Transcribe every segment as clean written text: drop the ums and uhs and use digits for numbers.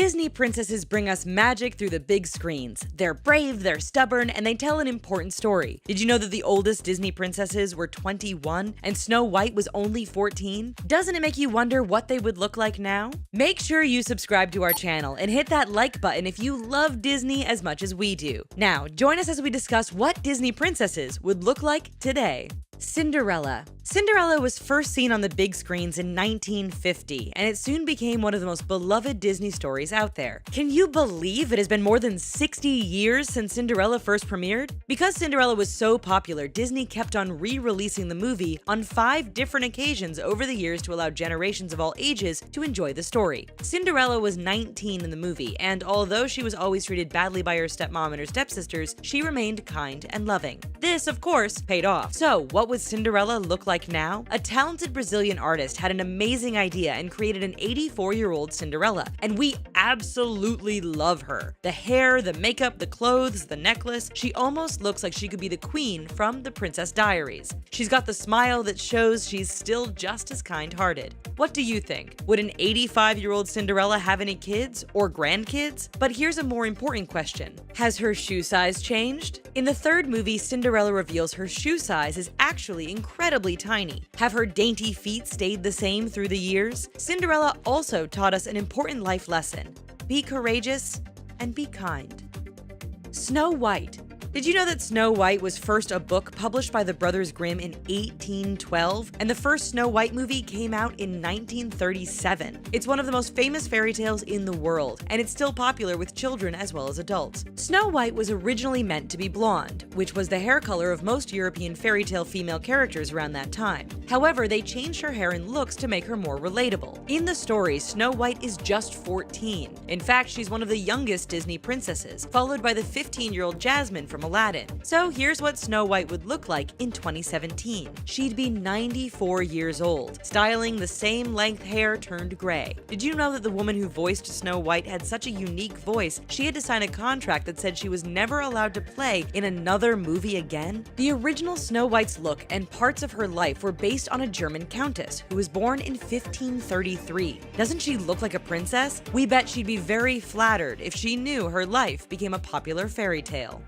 Disney princesses bring us magic through the big screens. They're brave, they're stubborn, and they tell an important story. Did you know that the oldest Disney princesses were 21 and Snow White was only 14? Doesn't it make you wonder what they would look like now? Make sure you subscribe to our channel and hit that like button if you love Disney as much as we do. Now, join us as we discuss what Disney princesses would look like today. Cinderella. Cinderella was first seen on the big screens in 1950, and it soon became one of the most beloved Disney stories out there. Can you believe it has been more than 60 years since Cinderella first premiered? Because Cinderella was so popular, Disney kept on re-releasing the movie on 5 different occasions over the years to allow generations of all ages to enjoy the story. Cinderella was 19 in the movie, and although she was always treated badly by her stepmom and her stepsisters, she remained kind and loving. This, of course, paid off. So, what would Cinderella look like now? A talented Brazilian artist had an amazing idea and created an 84-year-old Cinderella, and we absolutely love her. The hair, the makeup, the clothes, the necklace, she almost looks like she could be the queen from The Princess Diaries. She's got the smile that shows she's still just as kind-hearted. What do you think? Would an 85-year-old Cinderella have any kids or grandkids? But here's a more important question. Has her shoe size changed? In the third movie, Cinderella reveals her shoe size is actually incredibly tiny. Have her dainty feet stayed the same through the years? Cinderella also taught us an important life lesson. Be courageous and be kind. Snow White. Did you know that Snow White was first a book published by the Brothers Grimm in 1812, and the first Snow White movie came out in 1937? It's one of the most famous fairy tales in the world, and it's still popular with children as well as adults. Snow White was originally meant to be blonde, which was the hair color of most European fairy tale female characters around that time. However, they changed her hair and looks to make her more relatable. In the story, Snow White is just 14. In fact, she's one of the youngest Disney princesses, followed by the 15-year-old Jasmine from Aladdin. So here's what Snow White would look like in 2017. She'd be 94 years old, styling the same length hair turned gray. Did you know that the woman who voiced Snow White had such a unique voice, she had to sign a contract that said she was never allowed to play in another movie again? The original Snow White's look and parts of her life were based on a German countess who was born in 1533. Doesn't she look like a princess? We bet she'd be very flattered if she knew her life became a popular fairy tale.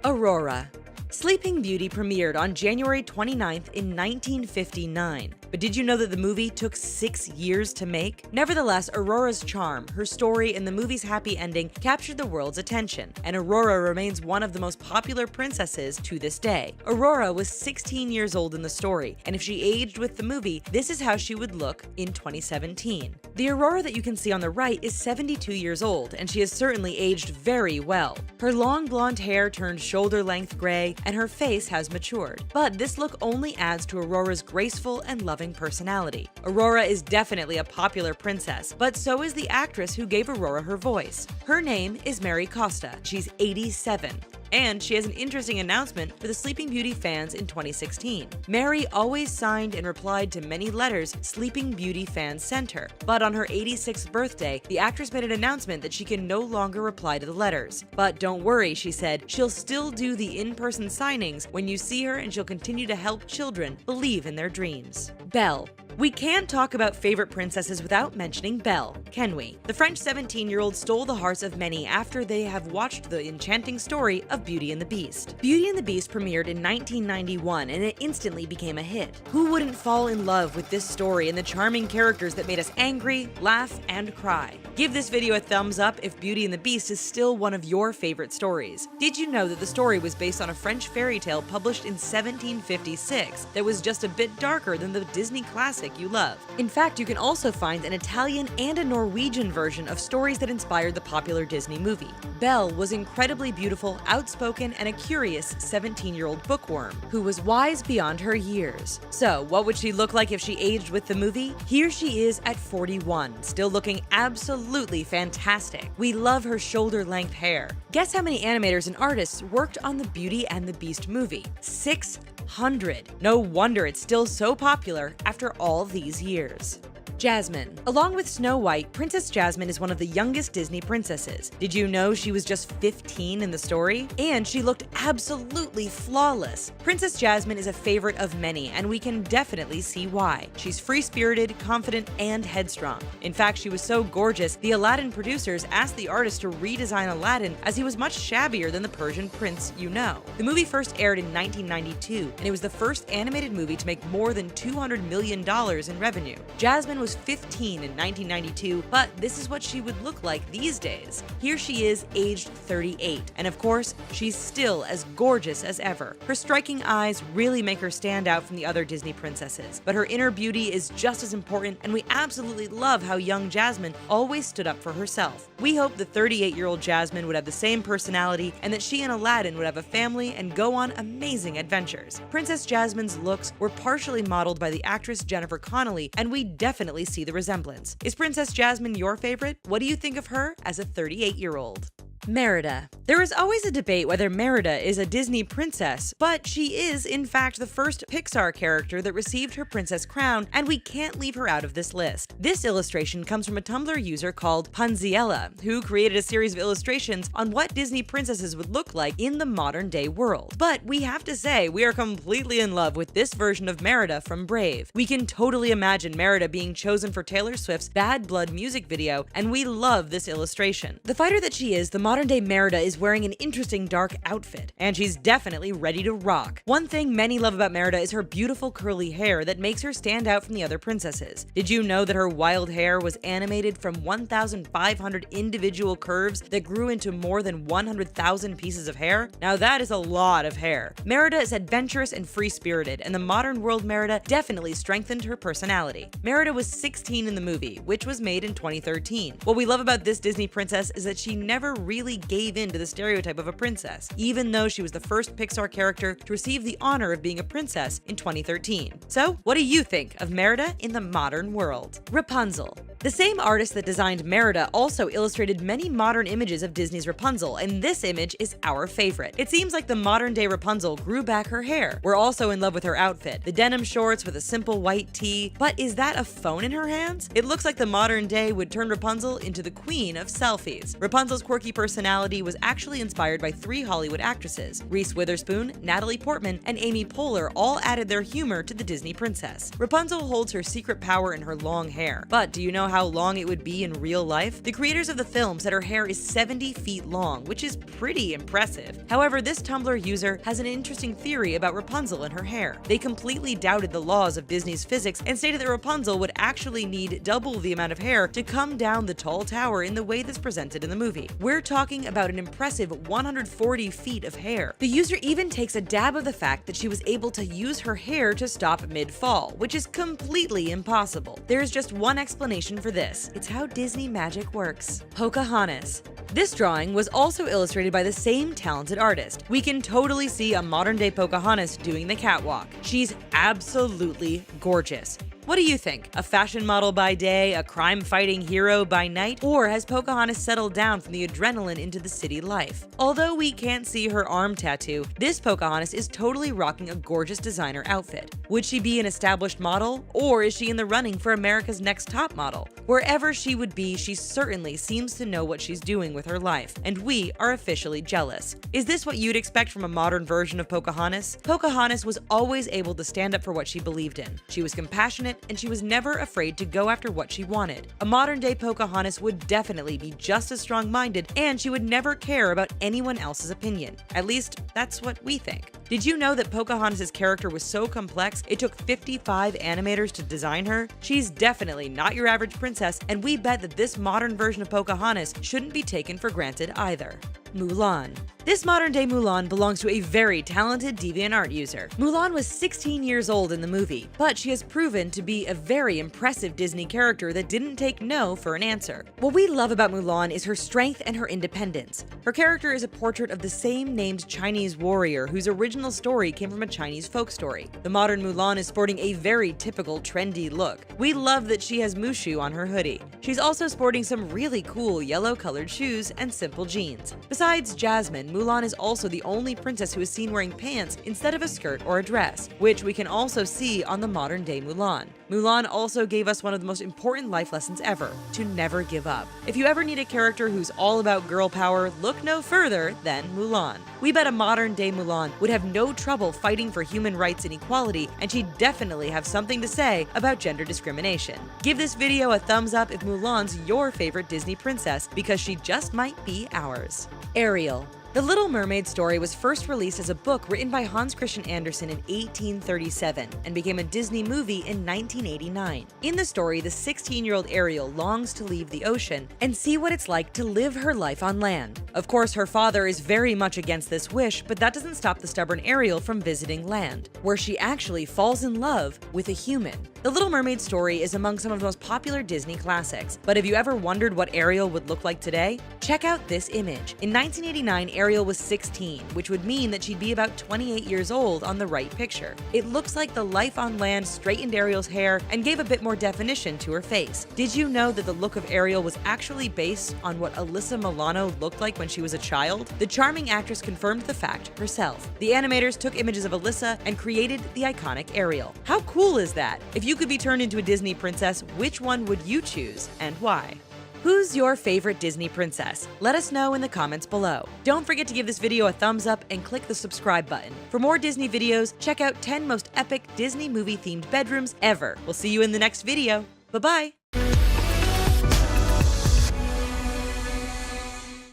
Aurora. Sleeping Beauty premiered on January 29th in 1959. But did you know that the movie took 6 years to make? Nevertheless, Aurora's charm, her story, and the movie's happy ending captured the world's attention, and Aurora remains one of the most popular princesses to this day. Aurora was 16 years old in the story, and if she aged with the movie, this is how she would look in 2017. The Aurora that you can see on the right is 72 years old, and she has certainly aged very well. Her long blonde hair turned shoulder-length gray, and her face has matured. But this look only adds to Aurora's graceful and loving personality. Aurora is definitely a popular princess, but so is the actress who gave Aurora her voice. Her name is Mary Costa. She's 87. And she has an interesting announcement for the Sleeping Beauty fans in 2016. Mary always signed and replied to many letters Sleeping Beauty fans sent her, but on her 86th birthday, the actress made an announcement that she can no longer reply to the letters. But don't worry, she said, she'll still do the in-person signings when you see her, and she'll continue to help children believe in their dreams. Belle. We can't talk about favorite princesses without mentioning Belle, can we? The French 17-year-old stole the hearts of many after they have watched the enchanting story of Beauty and the Beast. Beauty and the Beast premiered in 1991, and it instantly became a hit. Who wouldn't fall in love with this story and the charming characters that made us angry, laugh, and cry? Give this video a thumbs up if Beauty and the Beast is still one of your favorite stories. Did you know that the story was based on a French fairy tale published in 1756 that was just a bit darker than the Disney classic you love? In fact, you can also find an Italian and a Norwegian version of stories that inspired the popular Disney movie. Belle was incredibly beautiful, outspoken, and a curious 17-year-old bookworm who was wise beyond her years. So, what would she look like if she aged with the movie? Here she is at 41, still looking absolutely fantastic. We love her shoulder-length hair. Guess how many animators and artists worked on the Beauty and the Beast movie? 600. No wonder it's still so popular after all these years. Jasmine. Along with Snow White, Princess Jasmine is one of the youngest Disney princesses. Did you know she was just 15 in the story? And she looked absolutely flawless. Princess Jasmine is a favorite of many, and we can definitely see why. She's free-spirited, confident, and headstrong. In fact, she was so gorgeous, the Aladdin producers asked the artist to redesign Aladdin as he was much shabbier than the Persian prince you know. The movie first aired in 1992, and it was the first animated movie to make more than $200 million in revenue. Jasmine was 15 in 1992, but this is what she would look like these days. Here she is, aged 38, and of course, she's still as gorgeous as ever. Her striking eyes really make her stand out from the other Disney princesses, but her inner beauty is just as important, and we absolutely love how young Jasmine always stood up for herself. We hope the 38-year-old Jasmine would have the same personality, and that she and Aladdin would have a family and go on amazing adventures. Princess Jasmine's looks were partially modeled by the actress Jennifer Connelly, and we definitely see the resemblance. Is Princess Jasmine your favorite? What do you think of her as a 38-year-old? Merida. There is always a debate whether Merida is a Disney princess, but she is, in fact, the first Pixar character that received her princess crown, and we can't leave her out of this list. This illustration comes from a Tumblr user called Punziella, who created a series of illustrations on what Disney princesses would look like in the modern-day world. But we have to say, we are completely in love with this version of Merida from Brave. We can totally imagine Merida being chosen for Taylor Swift's Bad Blood music video, and we love this illustration. The fighter that she is, the modern-day Merida is wearing an interesting dark outfit, and she's definitely ready to rock. One thing many love about Merida is her beautiful curly hair that makes her stand out from the other princesses. Did you know that her wild hair was animated from 1,500 individual curves that grew into more than 100,000 pieces of hair? Now that is a lot of hair. Merida is adventurous and free-spirited, and the modern world Merida definitely strengthened her personality. Merida was 16 in the movie, which was made in 2013. What we love about this Disney princess is that she never really gave in to the stereotype of a princess, even though she was the first Pixar character to receive the honor of being a princess in 2013. So, what do you think of Merida in the modern world? Rapunzel. The same artist that designed Merida also illustrated many modern images of Disney's Rapunzel, and this image is our favorite. It seems like the modern-day Rapunzel grew back her hair. We're also in love with her outfit, the denim shorts with a simple white tee, but is that a phone in her hands? It looks like the modern day would turn Rapunzel into the queen of selfies. Rapunzel's quirky personality was actually inspired by 3 Hollywood actresses. Reese Witherspoon, Natalie Portman, and Amy Poehler all added their humor to the Disney princess. Rapunzel holds her secret power in her long hair, but do you know how long it would be in real life? The creators of the film said her hair is 70 feet long, which is pretty impressive. However, this Tumblr user has an interesting theory about Rapunzel and her hair. They completely doubted the laws of Disney's physics and stated that Rapunzel would actually need double the amount of hair to come down the tall tower in the way that's presented in the movie. We're talking about an impressive 140 feet of hair. The user even takes a dab of the fact that she was able to use her hair to stop mid-fall, which is completely impossible. There's just one explanation for this. It's how Disney magic works. Pocahontas. This drawing was also illustrated by the same talented artist. We can totally see a modern-day Pocahontas doing the catwalk. She's absolutely gorgeous. What do you think? A fashion model by day, a crime-fighting hero by night, or has Pocahontas settled down from the adrenaline into the city life? Although we can't see her arm tattoo, this Pocahontas is totally rocking a gorgeous designer outfit. Would she be an established model, or is she in the running for America's Next Top Model? Wherever she would be, she certainly seems to know what she's doing with her life, and we are officially jealous. Is this what you'd expect from a modern version of Pocahontas? Pocahontas was always able to stand up for what she believed in. She was compassionate, and she was never afraid to go after what she wanted. A modern-day Pocahontas would definitely be just as strong-minded, and she would never care about anyone else's opinion. At least, that's what we think. Did you know that Pocahontas' character was so complex, it took 55 animators to design her? She's definitely not your average princess, and we bet that this modern version of Pocahontas shouldn't be taken for granted either. Mulan. This modern-day Mulan belongs to a very talented DeviantArt user. Mulan was 16 years old in the movie, but she has proven to be a very impressive Disney character that didn't take no for an answer. What we love about Mulan is her strength and her independence. Her character is a portrait of the same named Chinese warrior whose original story came from a Chinese folk story. The modern Mulan is sporting a very typical trendy look. We love that she has Mushu on her hoodie. She's also sporting some really cool yellow-colored shoes and simple jeans. Besides Jasmine, Mulan is also the only princess who is seen wearing pants instead of a skirt or a dress, which we can also see on the modern-day Mulan. Mulan also gave us one of the most important life lessons ever, to never give up. If you ever need a character who's all about girl power, look no further than Mulan. We bet a modern-day Mulan would have no trouble fighting for human rights and equality, and she'd definitely have something to say about gender discrimination. Give this video a thumbs up if Mulan's your favorite Disney princess, because she just might be ours. Ariel. The Little Mermaid story was first released as a book written by Hans Christian Andersen in 1837 and became a Disney movie in 1989. In the story, the 16-year-old Ariel longs to leave the ocean and see what it's like to live her life on land. Of course, her father is very much against this wish, but that doesn't stop the stubborn Ariel from visiting land, where she actually falls in love with a human. The Little Mermaid story is among some of the most popular Disney classics, but have you ever wondered what Ariel would look like today? Check out this image. In 1989, Ariel was 16, which would mean that she'd be about 28 years old on the right picture. It looks like the life on land straightened Ariel's hair and gave a bit more definition to her face. Did you know that the look of Ariel was actually based on what Alyssa Milano looked like when she was a child? The charming actress confirmed the fact herself. The animators took images of Alyssa and created the iconic Ariel. How cool is that? If you could be turned into a Disney princess, which one would you choose and why? Who's your favorite Disney princess? Let us know in the comments below. Don't forget to give this video a thumbs up and click the subscribe button. For more Disney videos, check out 10 most epic Disney movie themed bedrooms ever. We'll see you in the next video. Bye-bye.